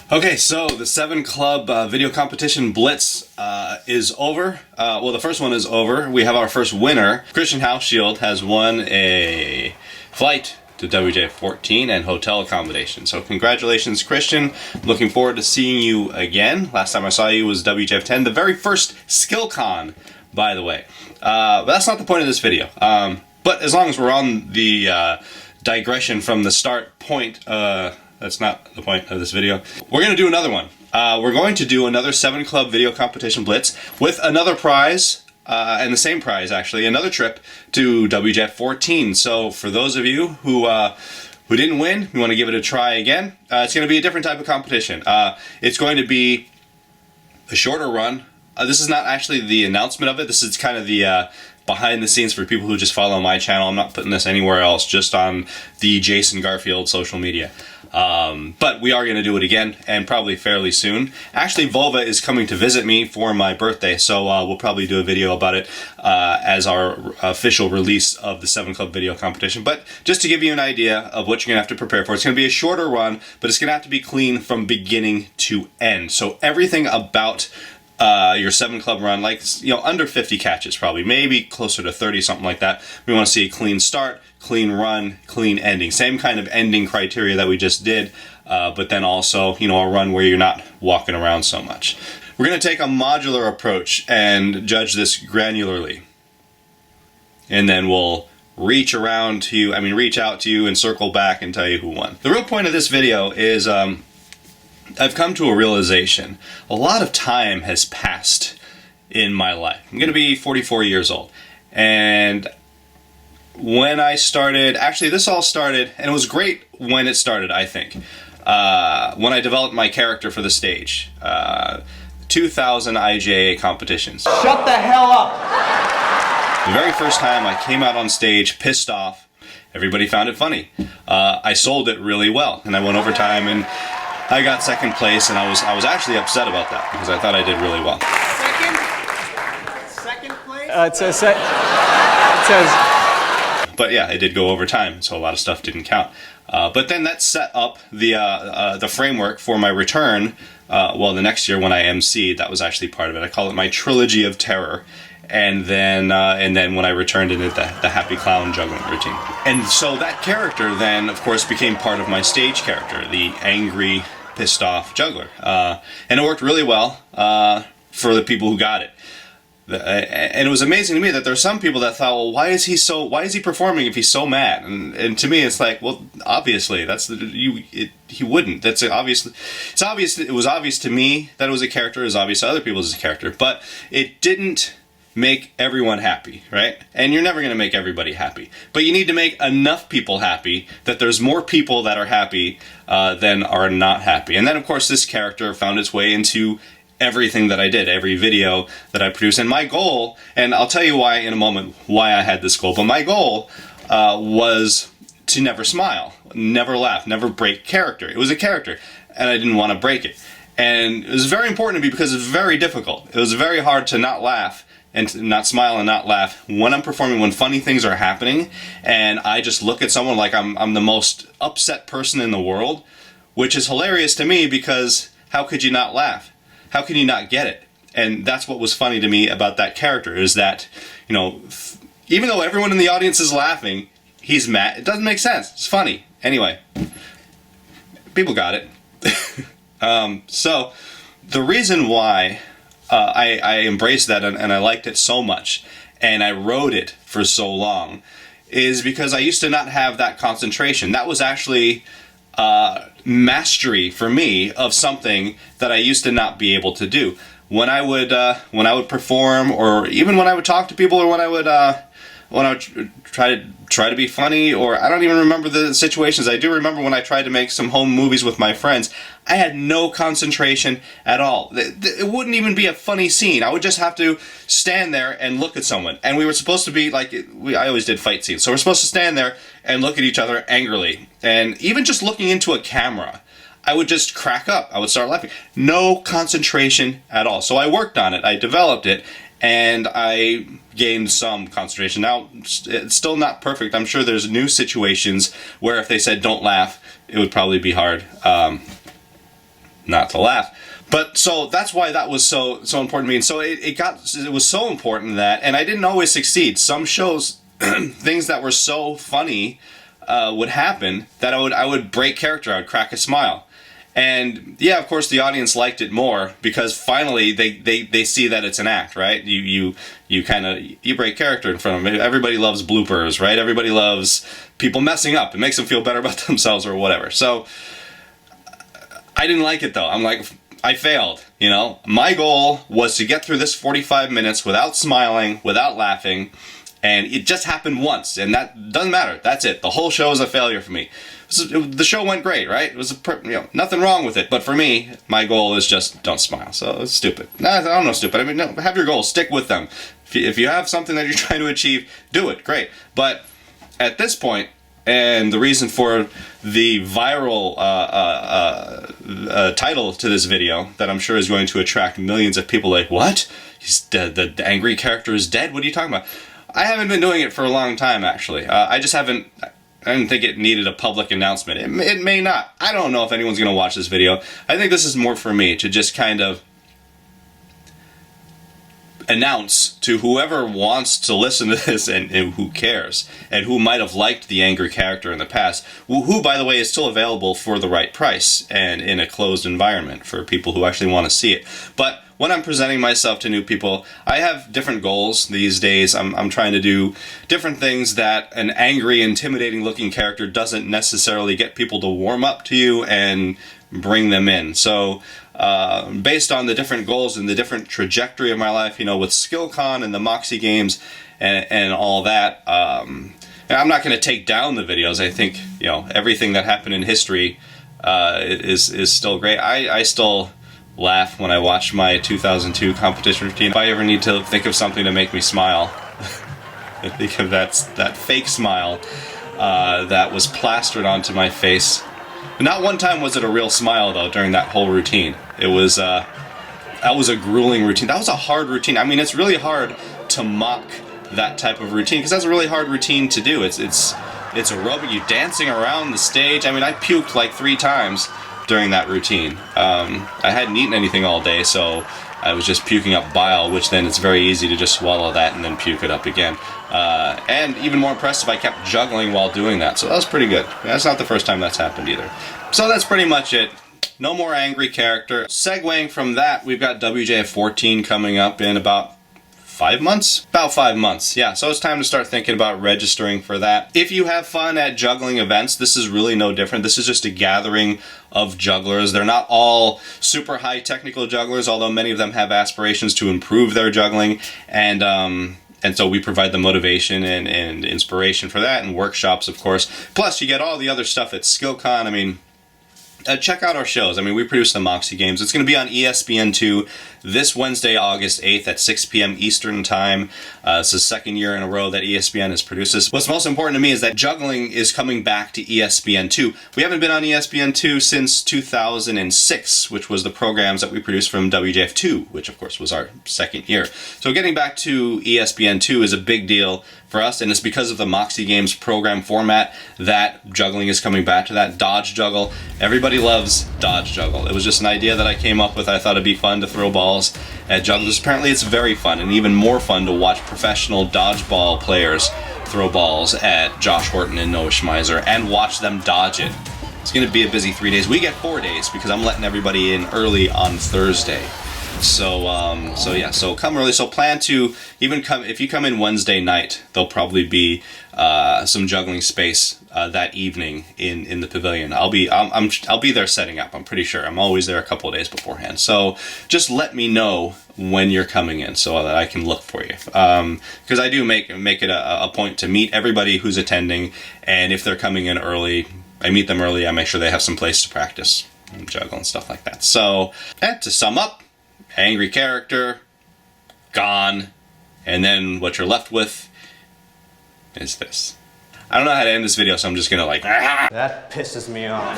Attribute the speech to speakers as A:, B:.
A: Okay, so the 7 Club video competition blitz is over. Well, the first one is over. We have our first winner. Christian Houseshield has won a flight to WJ14 and hotel accommodation. So congratulations, Christian. Looking forward to seeing you again. Last time I saw you was WJ10, the very first SkillCon, by the way. But that's not the point of this video. But as long as we're on the digression from the start point, that's not the point of this video. We're going to do another one. We're going to do another 7 Club video competition blitz with another prize, and the same prize actually, another trip to WJ14. So for those of you who didn't win, you want to give it a try again, it's going to be a different type of competition. It's going to be a shorter run. This is not actually the announcement of it. This is kind of the behind the scenes for people who just follow my channel. I'm not putting this anywhere else, just on the Jason Garfield social media. But we are going to do it again, and probably fairly soon. Actually, Volva is coming to visit me for my birthday, so we'll probably do a video about it as our official release of the 7 Club video competition. But just to give you an idea of what you're going to have to prepare for, it's going to be a shorter run, but it's going to have to be clean from beginning to end. So everything about your 7 Club run, like, you know, under 50 catches probably, maybe closer to 30, something like that. We want to see a clean start, clean run, clean ending. Same kind of ending criteria that we just did, but then also, you know, a run where you're not walking around so much. We're going to take a modular approach and judge this granularly. And then we'll reach out to you and circle back and tell you who won. The real point of this video is, I've come to a realization. A lot of time has passed in my life. I'm going to be 44 years old. And when I started, actually this all started, and it was great when it started, I think. When I developed my character for the stage. 2000 IJA competitions.
B: Shut the hell up!
A: The very first time I came out on stage pissed off, everybody found it funny. I sold it really well, and I went overtime, and I got second place, and I was actually upset about that because I thought I did really well.
B: Second place?
C: It says.
A: But yeah, I did go overtime, so a lot of stuff didn't count. But then that set up the framework for my return. Well, the next year when I emceed, that was actually part of it. I call it my trilogy of terror. And then when I returned into the happy clown juggling routine. And so that character then, of course, became part of my stage character, the angry, pissed off juggler. And it worked really well for the people who got it. And it was amazing to me that there are some people that thought, well, why is he performing if he's so mad? And to me, it's like, well, obviously, he wouldn't. That's obvious. It's obvious. It was obvious to me that it was a character. It was obvious to other people it was a character. But it didn't make everyone happy, right? And you're never going to make everybody happy. But you need to make enough people happy that there's more people that are happy than are not happy. And then, of course, this character found its way into everything that I did, every video that I produced. And my goal, and I'll tell you why in a moment, why I had this goal, but my goal was to never smile, never laugh, never break character. It was a character, and I didn't want to break it. And it was very important to me because it's very difficult. It was very hard to not laugh and not smile and not laugh when I'm performing, when funny things are happening, and I just look at someone like I'm the most upset person in the world, which is hilarious to me because how could you not laugh? How can you not get it? And that's what was funny to me about that character, is that, you know, even though everyone in the audience is laughing, he's mad. It doesn't make sense. It's funny. Anyway, people got it. So the reason why I embraced that and I liked it so much and I wrote it for so long is because I used to not have that concentration. That was actually mastery for me of something that I used to not be able to do. When I would perform, or even when I would talk to people, or when I would try to be funny, or I don't even remember the situations. I do remember when I tried to make some home movies with my friends, I had no concentration at all. It wouldn't even be a funny scene. I would just have to stand there and look at someone. And we were supposed to be like, I always did fight scenes, so we're supposed to stand there and look at each other angrily. And even just looking into a camera, I would just crack up. I would start laughing. No concentration at all. So I worked on it. I developed it. And I gained some concentration. Now, it's still not perfect. I'm sure there's new situations where if they said don't laugh, it would probably be hard. not to laugh. But so that's why that was so important to me. And so it was so important that, and I didn't always succeed. Some shows, things that were so funny would happen that I would break character. I would crack a smile. And yeah, of course, the audience liked it more because finally they see that it's an act, right? You break character in front of them. Everybody loves bloopers, right? Everybody loves people messing up. It makes them feel better about themselves or whatever. So I didn't like it though. I'm like, I failed, you know? My goal was to get through this 45 minutes without smiling, without laughing, and it just happened once, and that doesn't matter. That's it. The whole show is a failure for me. The show went great, right? It was nothing wrong with it, but for me, my goal is just don't smile. So it's stupid. Nah, I don't know, stupid. I mean, no, have your goals, stick with them. If you have something that you're trying to achieve, do it. Great. But at this point, and the reason for the viral title to this video that I'm sure is going to attract millions of people, like, what? He's dead. The angry character is dead? What are you talking about? I haven't been doing it for a long time, actually. I just haven't. I didn't think it needed a public announcement. It may not. I don't know if anyone's going to watch this video. I think this is more for me to just kind of announce to whoever wants to listen to this and who cares and who might have liked the angry character in the past, who by the way is still available for the right price and in a closed environment for people who actually want to see it. But when I'm presenting myself to new people, I have different goals these days. I'm trying to do different things that an angry, intimidating looking character doesn't necessarily get people to warm up to you and bring them in. So based on the different goals and the different trajectory of my life, you know, with SkillCon and the Moxie games and all that, and I'm not going to take down the videos. I think, you know, everything that happened in history is still great. I still laugh when I watch my 2002 competition routine. If I ever need to think of something to make me smile, I think of that fake smile that was plastered onto my face. Not one time was it a real smile, though, during that whole routine. It was, that was a grueling routine. That was a hard routine. I mean, it's really hard to mock that type of routine, because that's a really hard routine to do. It's aerobic, you're dancing around the stage. I mean, I puked like 3 times during that routine. I hadn't eaten anything all day, so I was just puking up bile, which then it's very easy to just swallow that and then puke it up again. And even more impressive, I kept juggling while doing that, so that was pretty good. That's not the first time that's happened either. So that's pretty much it. No more angry character. Segueing from that, we've got WJF 14 coming up in about 5 months? About 5 months, yeah. So it's time to start thinking about registering for that. If you have fun at juggling events, this is really no different. This is just a gathering of jugglers. They're not all super high technical jugglers, although many of them have aspirations to improve their juggling. And so we provide the motivation and inspiration for that, and workshops, of course. Plus, you get all the other stuff at SkillCon. I mean, check out our shows. I mean, we produce the Moxie games. It's going to be on ESPN2 this Wednesday, August 8th at 6 p.m. Eastern Time. It's the second year in a row that ESPN has produced this. What's most important to me is that juggling is coming back to ESPN2. We haven't been on ESPN2 since 2006, which was the programs that we produced from WJF2, which of course was our second year. So getting back to ESPN2 is a big deal for us, and it's because of the Moxie Games program format that juggling is coming back to that. Dodge juggle. Everybody loves dodge juggle. It was just an idea that I came up with. I thought it'd be fun to throw balls at jugglers. Apparently it's very fun, and even more fun to watch professional dodgeball players throw balls at Josh Horton and Noah Schmeiser and watch them dodge it. It's going to be a busy 3 days. We get 4 days because I'm letting everybody in early on Thursday. So yeah, so come early. So plan to even come, if you come in Wednesday night, there'll probably be some juggling space that evening in the pavilion. I'll be there setting up. I'm pretty sure. I'm always there a couple of days beforehand. So just let me know when you're coming in so that I can look for you. Because I do make it a point to meet everybody who's attending, and if they're coming in early, I meet them early. I make sure they have some place to practice and juggle and stuff like that. So to sum up, angry character, gone, and then what you're left with is this. I don't know how to end this video, so I'm just gonna like... That pisses me off.